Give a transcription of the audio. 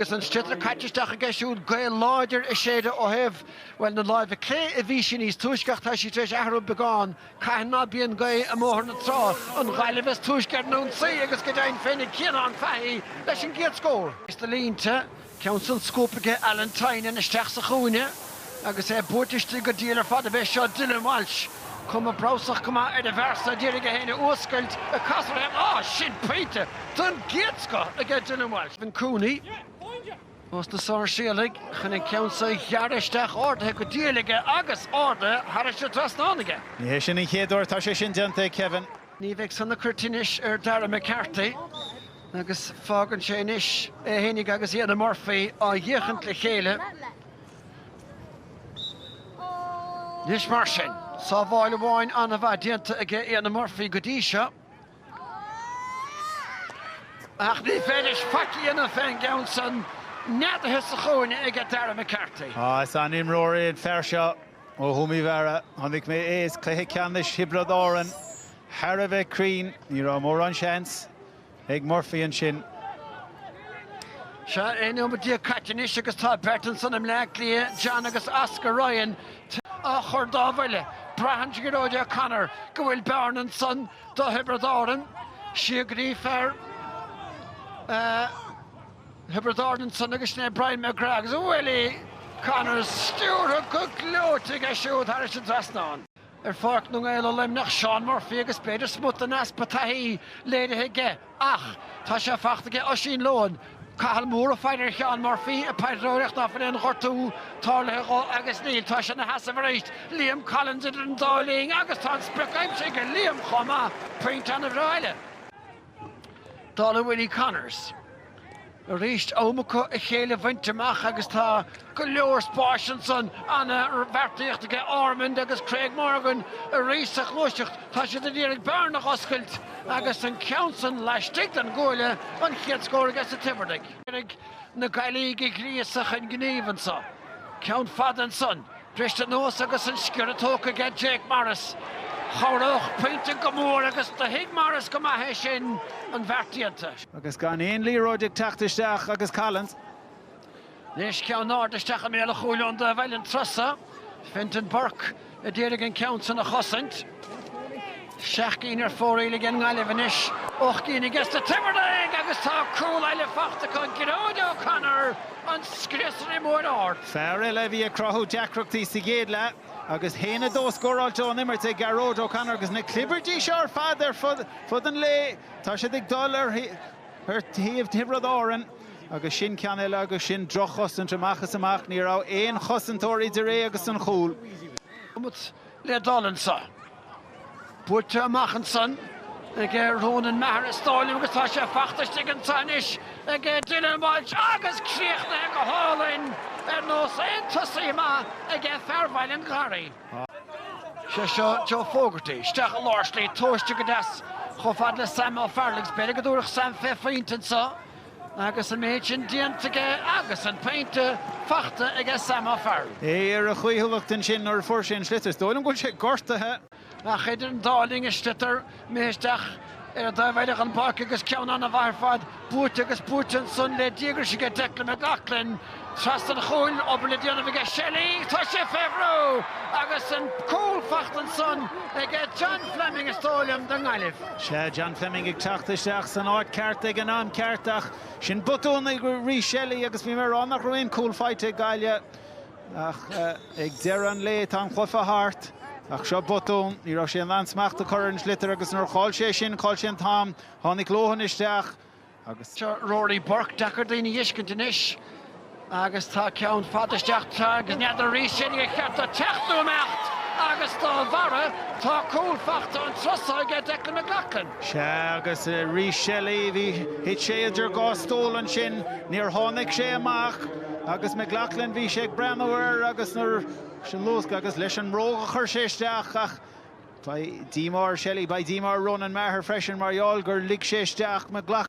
Is an stitter catchistach a gesúd gael láidir a séide ó heh well na láimh clé a bhí sin níos túisceach tá sí treis ahrú begáin caiithna bíon gael a móthar na trá an Gaillimh is túisceart nún saí agus go dain féinnig cíanán faí leis an géad scór. Is the línte ceann san scópaige Árann-3 in isteach sa chúine agus buairtiste go dílar fad a bheith seo duine máilt cum a brosach cuma ar de versa dírig a héine uascailt a casar sin peinte dun géadsco a get duine máilt. Van cúnaí Os na Phiarsaigh chun ceann sa ghearisteach ordathe go dílige agus orda thar sé trasnánaige. Ní sin chéadúir tá sé sin dianta Kevin. Ní bheith sanna curtinis ar Dara McCarthy agus fágann sé inis hénig agus Ian Murphy á dhéchant le chéile. Nis mar sin, sa bháil amháin anna bheith dianta aige Ian Murphy go dtí seo. Ach ní féidir faci anna féin ceann san Nada sa chúine ag Dara McCarthy. Is an imróí an Phiarsaigh ó Thumí Mhara. Tháinig mé éas cluiche ceannis hibrad Árann. Har a bheith crín, ní rá mór an seans ag Murphy an sin. Se éonú dtí caiitinis agus tá Bertan san am leaclia John agus Oscar Ryan a chur dábhaile. Brahan go róide Conor go bhfuil bearnan san do hibrad Árann. Siagrí fear Hibrad Árann san agus sné Brian McGrath agus bhfuil Conor stúr go glótig a siúd thar sin trasnán. Fáic nó éile limnach Sean Murphy agus beidir smut an aspa taí léirithe ge. Ach, tá sé fachtaige ó sin lóin. Caithal mór a feidir Sean Murphy a peidiróireacht ná fan éon chortú tálathe agus níl tá sin na hasamh réist. Liam Collins idir an dálaing agus tá sprecaimse go Liam chuma peint an a bhráile. Dála Willie Connors. A ríist ómacha a chéile bhainteach agus tá go leor spáisian san anna bhartaíochtaige Ormond agus Craig Morgan a ríist a chlúiseacht tá sé de dírig bearnach oscailt agus an ceansan leistigh an ggóile an chéad scóir agus a Tiobraid. Na Gaillimh gríosach an gníomhan sa. Ceann fadan san, drist an nós agus an sciaratóca get Jake Morris. Chorach peinte go mór agus de hiig Morris go maithe sin an bhartaíonta. Agus gan éon líróideach teachtasteach agus Collins. Nis ceann náirdisteach a méle chúileán de bhfuil an trosa. Fintan Burke a dírig an ceann san a chosint. Seach cín ar fóréile gan Gaillimh inis. Och cín i gasta Tiobraid agus tá cúil eile fachta chun Geróide O'Connor an scríosanna mór ort. Fear eile bhí a crothú deacrachtaí sa géad le. Agus héna dós goráil John Immert ag Geróide O'Connor agus na Clibbertí seo ar fad ar fud an le. Tá sé ag dul ar taobh Hibrad Árann agus sin ceann eile agus sin droch chosint amachchas amach ní rá éon chosantóirí de ré agus an chúl. Le dálan sa. Buairte amachchan san ag Ronan Meahar Stáilm agus tá sé fachtaiste an tanis ag duine máilt agus críochna go hálainn ar nós éon tosaíma ag fearmhail an gharí. Sé seo Joe Fogarty, steach a láirslí tóiste go des cho fad le Sam O'Farrell's beidir go dúireach Sam Féfaintin sa agus an méid sin diantaige agus an peinte fachta ag Sam O'Farrell. Ar a chuoitheachtain sin ar fuair sin slitar. Dóilm go sé gortathe. Ach idir an dáling is slitar méisteach ar a dábhaideach an parc agus ceann an a bharfad buairte agus buairte san le díogar sig a Declan McLaughlin tras an chúil obair le déanamh ag Shelley tá sé febrú agus an cúil fachtan san ag John Fleming is tóilm den Gaillimh. Se John Fleming ag teachtasteach san áit ceart ag an am ceartach sin butún ag rí Shelley agus bhí mar annach roiinn cúil fáite Gaile ach ag deir an le tá an chlufa hart. Ach seo botún, ní rá sé an ansmacht a churann slitar agus nar cháil sé sin, cháil sé an tám, tháinig lóhan isteach. Agus Rory Burke dechar daoine dhiiscint inis agus tá ceann fadisteach tá agus neadar rí sin ag cheart a techtú mecht agus tá bhara tá cúil fachta an trosa ag Declan McLaughlin. Se agus rí Shelley bhí hit sé idir gá stólan sin níor tháinig sé amach agus McLaughlin bhí sé ag breanúir agus nar sin lúsca agus leis an róga chur sé isteach ach by Dímar Shelley by Dímar Ronan Meahar freisin marall gur lig sé isteach McLaughlin